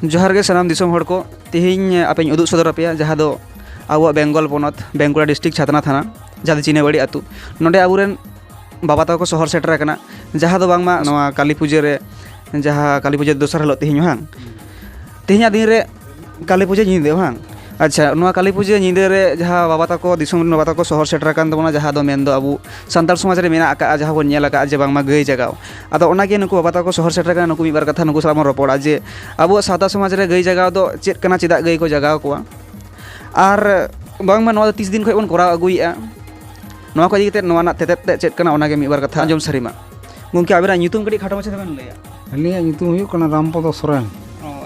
जोहार गे सनाम दिसोम हड़ को तेहिं आपे उदुग सदर पे जहाँ दो आबो बेंगल पनत बेंगुड़ा डिस्ट्रिक्ट छातना थाना जहाँ चिनेबाड़ी आतु नोडे आबुरेन बाबा ताको शहर सेटर कना जहाँ दो बांगमा नवा काली पूजा रे जहाँ काली पूजा दोसर हलो तेहिं हां तेहिं दिन रे काली पूजा निदे हां अच्छा नवा काली पूजा निदे रे जहाँ बाबा ताको दिसोम बाबा ताको शहर सेटर कान तबना जहाँ दो मेन दो आबु सान्ताल समाज रे मेना आका जहाँ बन नेल आका जे बांगमा गई जगाव आदो ओनागे नुकु बाबा ताको शहर सेटर कान नुकु मिबार कथा नुकु साला रपोड़ा जे आबु सादा समाज रे गई जगाव दो चेत कना चेदा गई को जगाव कोआ आर बांगमा नवा 30 दिन खय बन कोराव अगुइया नवा को इदि कते नवा ना तेते चेत कना ओनागे मिबार कथा आंजम सारिमा गंके आबेना ᱧᱩᱛᱩᱢ कड़ी खाटो माछे तबेन लैया अलिया ᱧᱩᱛᱩᱢ हुयुग कना रामपद सोरेन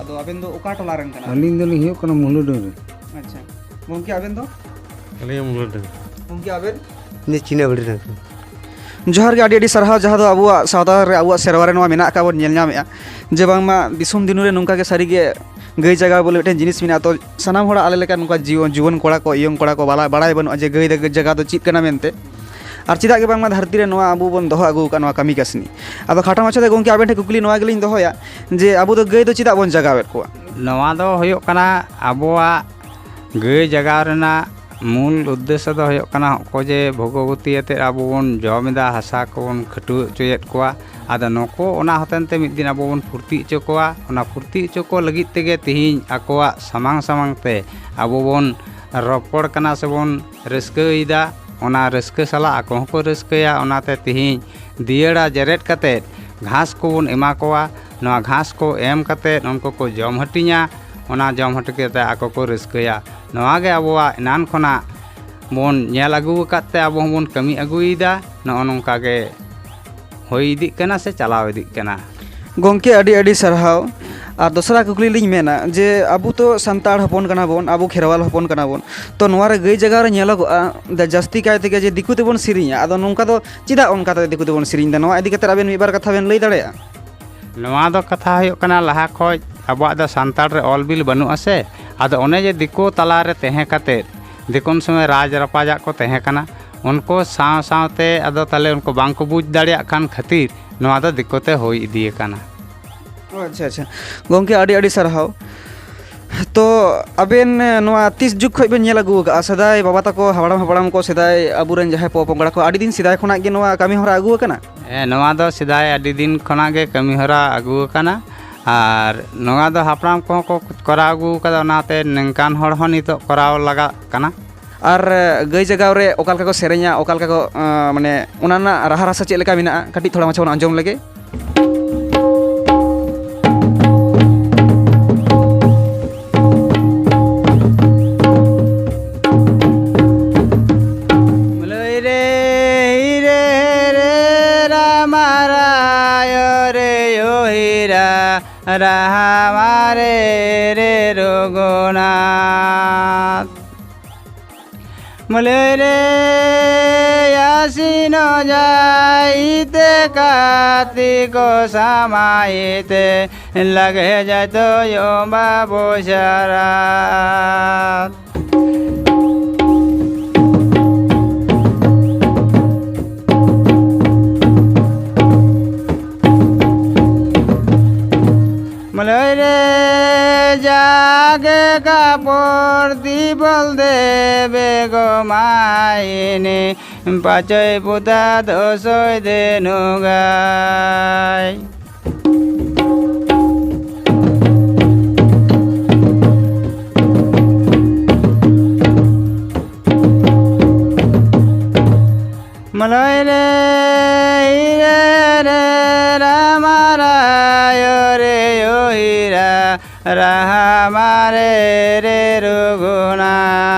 आदो आबेन दो ओका टोला रेन कना अलिन दली हुयुग कना मुलुडुर अच्छा गंके आबेन दो अलिया मुलुडुर गंके आबेन ने चिनेबाड़ी रे जोहार गे आडी सरहाव जहाँ दो आबुआ सावता रे आबुआ सेरवा रे नवा मेना का बन नेल ᱧᱟᱢᱮᱜᱼᱟ जे बांगमा दिसोम दिनु रे नुंका के सारी गे गई जगह बोले मिटन जिनिस मिना तो सनाम होड़ा आले लेका नुका जीवन कोड़ा को इयंग कोड़ा को बाला बड़ाई बन जे गई जगह तो चीत कना मेनते और चिदा के बांगमा धरती रे नवा आबु बन दोहो आगु का नवा कमी कासनी आदो खाटा माछा दे गंके आबेन ठे कुकली नवा गेलिन दोहोया जे आबु दो गई दो चिदा बन जगावेत को नवा दो होयो कना आबुआ गई जगह रेना मूल उद्देश्य दो होयो कना को जे भगवती अते आबु बन जमेदा हासा को बन खटु चोयेत कोआ आदा नको ओना हतनते मिद दिन आबु बन फुर्ती चो कोआ ओना फुर्ती चो को लगित तेगे तिहिं आकोआ सामांग सामांग ते आबु बन रपड़ कना से बन रस्कईदा ओना रस्क साला आको को रस्कया ओनाते तिहिं दियड़ा जरेट कते घास को बन एमा कोआ नवा घास को एम कते उनको को जम हटिया ओना जम हटके आको को रस्कया नवा गे आबुआ इनान खना बन नेल आगु काते आबु बन कमी आगुईदा न नोंका गे होई इदिक कना से चलाव इदिक कना गंके आडी सरहाव और दोसरा कुकली लिंग मेना जे आबु तो संताड़ हपन कना बोन आबु खेरवाल हपन कना बोन तो नोवा रे गई जगह रे नेलगोआ द जस्ती काय तेगे जे दिकु तेबन सिरिया आदो नोंका दो चिदा ओनका ते दिकु तेबन सिरिन दा नोवा इदि कते आबेन मिबार कथा बेन लई दाड़ेया नोवा दो कथा होयो कना लहा खoj आबुआ द संताड़ रे ऑल बिल बनु आसे आदो ओने जे दिको तला रे तहे कते दिकोन समय राज रपाजा को तहे कना उनको साव सावते आदो ताले उनको बांको बुझ दाड़िया कान खातिर नोवा दो दिकोते होई इदिए कना अच्छा अच्छा गंके आडी सरहाव तो आबेन नोवा 30 जुग खय बेन नेल आगु का सदाय बाबा ताको हाबड़ाम को सदाय आबुरेन जहाय पोपंगड़ा को आडी दिन सिदाय खना गे नोवा कमी होरा आगु कना नोवा दो सिदाय आडी दिन खना गे कमी होरा आगु कना और नोवा दो हापड़ाम को करा आगु कदा नाते नंकान हड़ हो नितो कराव लगा कना और गई जगह रे ओकालका को सेरे냐 ओकालका को माने उनाना राहा रासा चेक लेका मेना कटी थोड़ा माछा आंजम लगे रहा मारे रे रघुनाथ मुले रे यासिनो जाइते कार्तिक समाइते लगे जाए तो यो बाबू शरात मलरे जागे कापोर दीपल देवे गो मायने पाचय पुता दोसोय देनु गाय मलरे रहा मारे रे रघुनाथ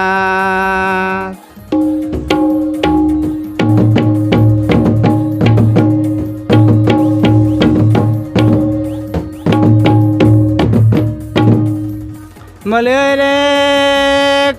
मलेरे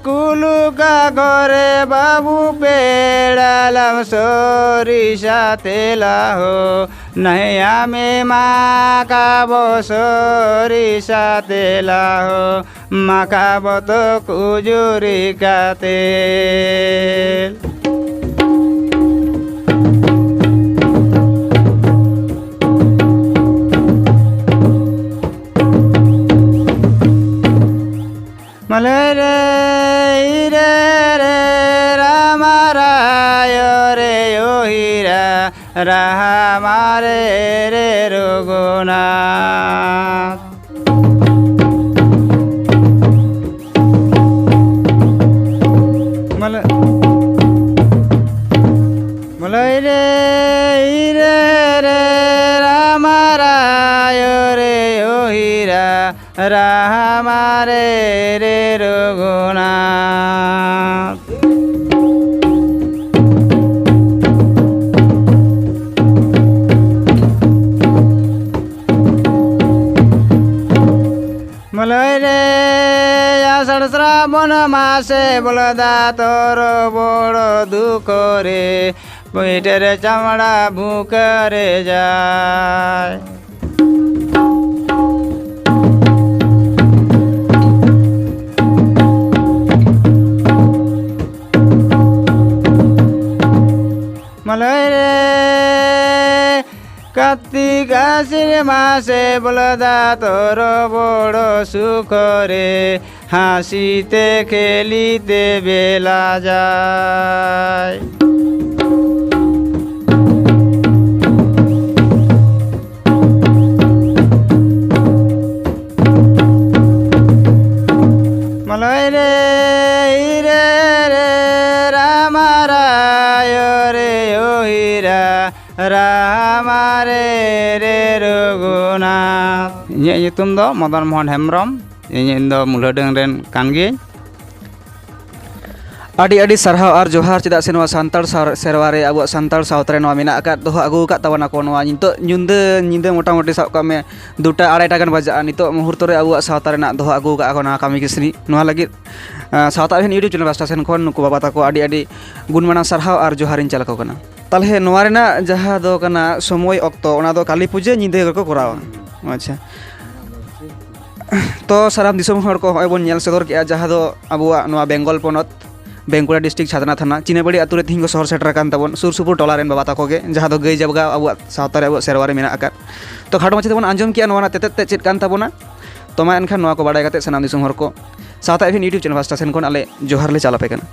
कुलू का गोरे बाबू पेड़ालम सोरिषा तेला हो नैया में माँ का बो सोरिषा तेला हो माँ का बो तो कुजुरी का तेल Malay re ire re Rama Raya re yohira Rahama re re Raghunath. Malay re ire re Rama Raya re yohira Rahama re re Raghunath. Malay re asad Sravan mase bolda tor boro dukho re পেটের চামড়া বুকরে যায় মালয় রে কার্তিক আশ্বিন মাসে বলদা তোর বড় সুখ রে হাসিতে খেলিতে বেলা যায় মালয় রে রে রে রামা রায় রে ওহিরা রামা রে রে রঘুনাথ ইᱧᱟᱹᱜ ᱧᱩᱛᱩᱢ ᱫᱚ ᱢᱚᱫᱚᱱ ᱢᱳᱦᱚᱱ ᱦᱮᱢᱵᱨᱚᱢ ᱤᱧ ᱫᱚ ᱢᱩᱞᱦᱟᱹᱰᱟᱹᱝ ᱨᱮᱱ ᱠᱟᱱ ᱜᱤᱭᱟᱹᱧ ᱟᱹᱰᱤ ᱟᱹᱰᱤ ᱥᱟᱨᱦᱟᱣ ᱟᱨ ᱡᱚᱦᱟᱨ ᱪᱮᱫᱟᱜ ᱥᱮ ᱱᱚᱣᱟ ᱥᱟᱱᱛᱟᱲ ᱥᱮᱨᱣᱟ ᱨᱮ ᱟᱵᱚᱣᱟᱜ ᱥᱟᱱᱛᱟᱲ ᱥᱟᱶᱛᱟ ᱨᱮ ᱱᱚᱣᱟ ᱢᱮᱱᱟᱜ ᱟᱠᱟᱫ ᱫᱚᱦᱚ ᱟᱹᱜᱩ ᱟᱠᱟᱫ ᱛᱟᱵᱚᱱᱟ ᱠᱚ ᱱᱚᱣᱟ ᱱᱤᱛᱚᱜ ᱧᱤᱫᱟᱹ ᱢᱚᱴᱟᱢᱩᱴᱤ ᱥᱟᱵ ᱠᱟᱜ ᱢᱮ 2টা 2:30 ᱜᱟᱱ ᱵᱟᱡᱟᱜᱼᱟ ᱱᱤᱛᱚᱜ ᱢᱩᱦᱩᱨᱛᱚ ᱨᱮ ᱟᱵᱚᱣᱟᱜ ᱥᱟᱶᱛᱟ ᱨᱮᱱᱟᱜ ᱫᱚᱦᱚ ᱟᱹᱜᱩ ᱟᱠᱟᱫ ᱠᱚ ᱱᱚᱣᱟ ᱠᱟᱹᱢᱤ ᱠᱟᱹᱥᱱᱤ ᱱᱚᱣᱟ ᱞᱟᱹᱜᱤᱫ ᱥᱟᱶᱛᱟ ᱟᱵᱷᱮᱱ ᱤᱭᱩᱴᱩᱵᱽ ᱪᱮᱱᱮᱞ ᱯᱟᱥᱴᱟ ᱥᱮᱱ ᱠᱷᱚᱱ ᱱᱩᱠᱩ ᱵᱟᱵᱟ ᱛᱟᱠᱚ ᱟᱹᱰᱤ ᱟᱹᱰᱤ ᱜᱩᱱ ᱢᱟᱱᱟᱣ ᱥᱟᱨᱦᱟᱣ ᱟᱨ ᱡᱚᱦᱟᱨᱤᱧ ᱪᱟᱞ ᱟᱠᱚ ᱠᱟᱱᱟ ᱛᱟᱦᱞᱮ ᱱᱚᱣᱟ ᱨᱮᱱᱟᱜ ᱡᱟᱦᱟᱸ ᱫᱚ ᱠᱟᱱᱟ ᱥᱚᱢᱚᱭ ᱚᱠᱛᱚ ᱚᱱᱟ ᱫᱚ ᱠᱟᱹᱞᱤ ᱯᱩᱡᱟᱹ ᱧᱤᱫᱟᱹ ᱜᱮᱠᱚ ᱠᱚᱨᱟᱣᱟ ᱟᱪᱪᱷᱟ ᱛᱚ ᱥᱟᱱᱟᱢ ᱫᱤᱥᱚᱢ ᱦᱚᱲ ᱠᱚ ᱦᱚᱸᱜᱼᱚᱭ ᱵᱚᱱ ᱧᱮᱞ ᱥᱚᱫᱚᱨ ᱠᱮᱜᱼᱟ ᱡᱟᱦᱟᱸ ᱫᱚ ᱟᱵᱚᱣᱟᱜ ᱱᱚᱣᱟ ᱵᱮᱝᱜᱚᱞ ᱯᱚᱱᱚᱛ ᱵᱮᱝᱠᱩᱲᱟ ᱰᱤᱥᱴᱨᱤक्ᱴ ᱪᱷᱟᱛᱱᱟ ᱛᱷᱟᱱᱟ ᱪᱤᱱᱟᱵᱟᱲᱤ ᱟᱛᱳ ᱨᱮ ᱛᱤᱦᱤᱧ ᱠᱚ ᱥᱚᱦᱚᱨ ᱥᱮᱴᱮᱨ ᱟᱠᱟᱱ ᱛᱟᱵᱚᱱ ᱥᱩᱨ ᱥᱩᱯᱩᱨ ᱴᱚᱞᱟ ᱨᱮᱱ ᱵᱟᱵᱟ ᱛᱟᱠᱚ ᱜᱮ ᱡᱟᱦᱟᱸ ᱫᱚ ᱜᱟᱹᱭ ᱡᱟᱵᱜᱟ ᱟᱵᱚᱣᱟᱜ ᱥᱟᱶᱛᱟ ᱨᱮ ᱟᱵᱚᱣᱟᱜ ᱥᱮᱨᱣᱟ ᱨᱮ ᱢᱮᱱᱟᱜ ᱟᱠᱟᱫ ᱛᱚ ᱠᱷᱟᱴᱚ ᱢᱟᱪᱷᱟ ᱛᱮᱵᱚᱱ ᱟᱸᱡᱚᱢ ᱠᱮᱜᱼᱟ ᱱᱚᱣᱟ ᱨᱮᱱᱟᱜ ᱛᱮᱛᱮᱫ ᱛᱮ ᱪᱮᱫ ᱠᱟᱱ ᱛᱟᱵᱚᱱᱟ ᱛᱚ ᱢᱟ ᱮᱱᱠᱷᱟᱱ ᱱᱚᱣᱟ ᱠᱚ ᱵᱟᱲᱟᱭ ᱠᱟᱛᱮ ᱥᱟᱱᱟᱢ ᱫᱤᱥᱚᱢ ᱦᱚᱲ ᱠᱚ ᱥᱟᱶᱛᱟ ᱟᱵᱷᱮᱱ ᱤᱭᱩᱴᱩᱵᱽ ᱪᱮᱱᱮᱞ ᱯᱟᱥᱴᱟ ᱥᱮᱱ ᱠᱷᱚᱱ ᱟᱞᱮ ᱡᱚᱦᱟᱨ ᱞᱮ ᱪᱟᱞ ᱟᱯᱮ ᱠᱟᱱᱟ